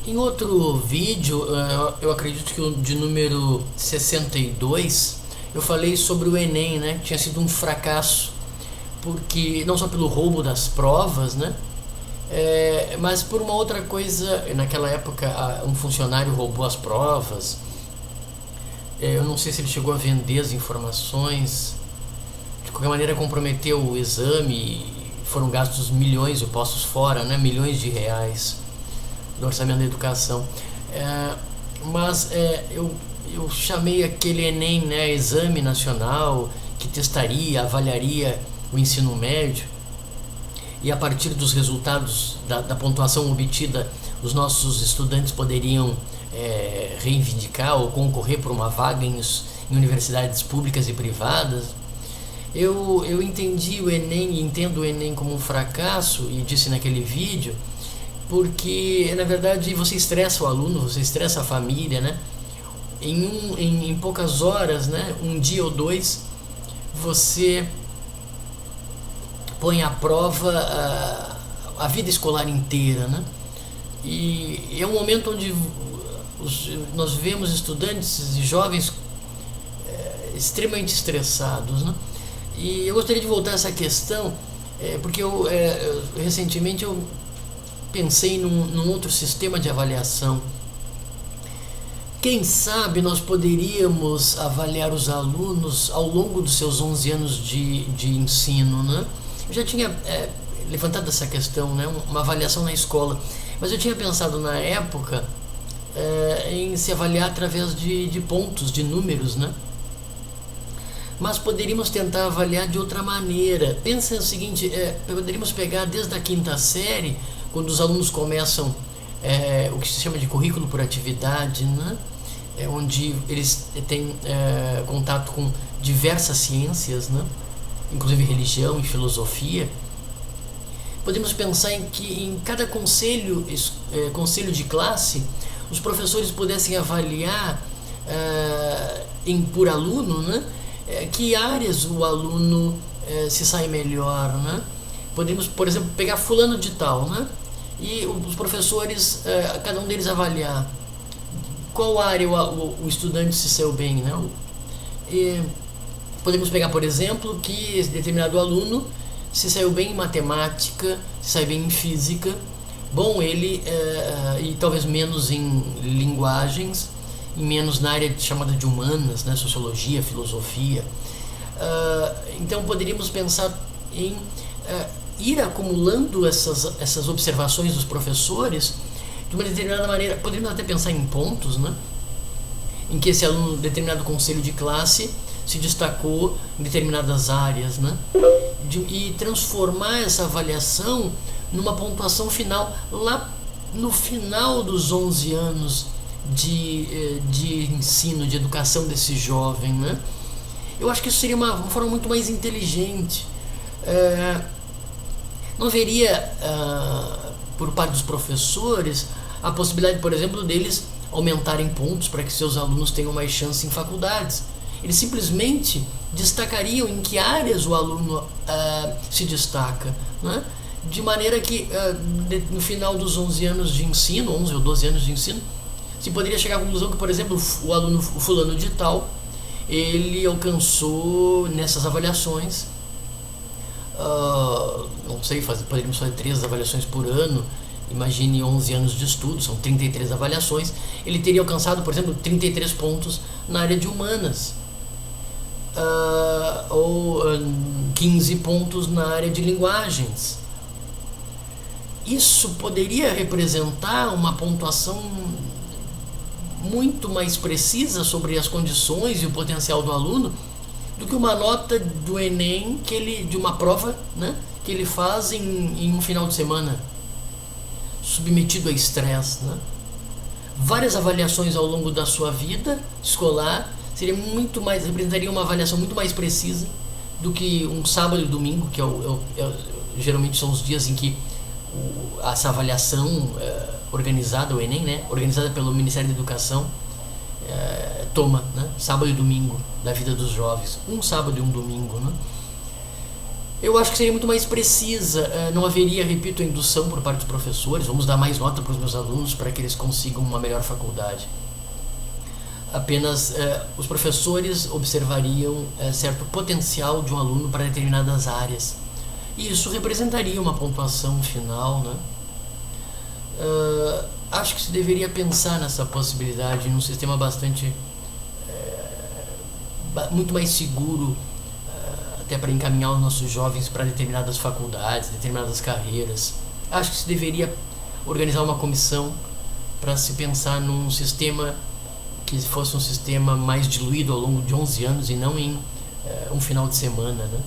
Em outro vídeo, eu acredito que o de número 62, eu falei sobre o Enem, né, que tinha sido um fracasso, porque não só pelo roubo das provas, né, mas por uma outra coisa. Naquela época um funcionário roubou as provas. Eu não sei se ele chegou a vender as informações, de qualquer maneira comprometeu o exame. Foram gastos milhões, eu postos fora, né, milhões de reais do orçamento da educação. Eu chamei aquele Enem, né, Exame Nacional, que testaria, avaliaria o ensino médio, e a partir dos resultados da pontuação obtida, os nossos estudantes poderiam reivindicar ou concorrer por uma vaga em universidades públicas e privadas. Eu entendi o Enem e entendo o Enem como um fracasso, e disse naquele vídeo, porque na verdade você estressa o aluno, você estressa a família, né? Em poucas horas, né? Um dia ou dois, você põe à prova a vida escolar inteira, né? E é um momento onde nós vemos estudantes e jovens extremamente estressados, né? E eu gostaria de voltar a essa questão, porque recentemente eu pensei num outro sistema de avaliação. Quem sabe nós poderíamos avaliar os alunos ao longo dos seus 11 anos de ensino, né? Eu já tinha levantado essa questão, né? Uma avaliação na escola, mas eu tinha pensado na época em se avaliar através de pontos, de números, né? Mas poderíamos tentar avaliar de outra maneira. Pensa o seguinte, poderíamos pegar desde a quinta série, quando os alunos começam o que se chama de currículo por atividade, né? Onde eles têm contato com diversas ciências, né? Inclusive religião e filosofia. Podemos pensar em cada conselho de classe, os professores pudessem avaliar por aluno, né? Que áreas o aluno se sai melhor, né? Podemos, por exemplo, pegar fulano de tal, né? E os professores, cada um deles avaliar qual área o estudante se saiu bem, né? E podemos pegar, por exemplo, que determinado aluno se saiu bem em matemática, se saiu bem em física, bom, ele e talvez menos em linguagens, e menos na área chamada de humanas, né, sociologia, filosofia. Então poderíamos pensar em ir acumulando essas observações dos professores de uma determinada maneira. Poderíamos até pensar em pontos, né, em que esse aluno, determinado conselho de classe, se destacou em determinadas áreas, né, e transformar essa avaliação numa pontuação final lá no final dos 11 anos de ensino, de educação desse jovem, né? Eu acho que isso seria uma forma muito mais inteligente. Não haveria, por parte dos professores, a possibilidade, por exemplo, deles aumentarem pontos para que seus alunos tenham mais chance em faculdades. Eles simplesmente destacariam em que áreas o aluno se destaca, né? De maneira que no final dos 11 anos de ensino, 11 ou 12 anos de ensino, se poderia chegar à conclusão que, por exemplo, o aluno fulano de tal, ele alcançou nessas avaliações, não sei, poderíamos fazer 3 avaliações por ano. Imagine 11 anos de estudo, são 33 avaliações. Ele teria alcançado, por exemplo, 33 pontos na área de humanas, ou 15 pontos na área de linguagens. Isso poderia representar uma pontuação muito mais precisa sobre as condições e o potencial do aluno do que uma nota do Enem, de uma prova, né, que ele faz em um final de semana, submetido a estresse, né? Várias avaliações ao longo da sua vida escolar representaria uma avaliação muito mais precisa do que um sábado e domingo, que geralmente são os dias em que essa avaliação organizada, o Enem, né, organizada pelo Ministério da Educação, toma, né, sábado e domingo da vida dos jovens, um sábado e um domingo, né? Eu acho que seria muito mais precisa, não haveria, repito, indução por parte dos professores, vamos dar mais nota para os meus alunos para que eles consigam uma melhor faculdade. Apenas os professores observariam certo potencial de um aluno para determinadas áreas. E isso representaria uma pontuação final, né? Acho que se deveria pensar nessa possibilidade num sistema bastante muito mais seguro, até para encaminhar os nossos jovens para determinadas faculdades, determinadas carreiras. Acho que se deveria organizar uma comissão para se pensar num sistema que fosse um sistema mais diluído ao longo de 11 anos e não em um final de semana, né?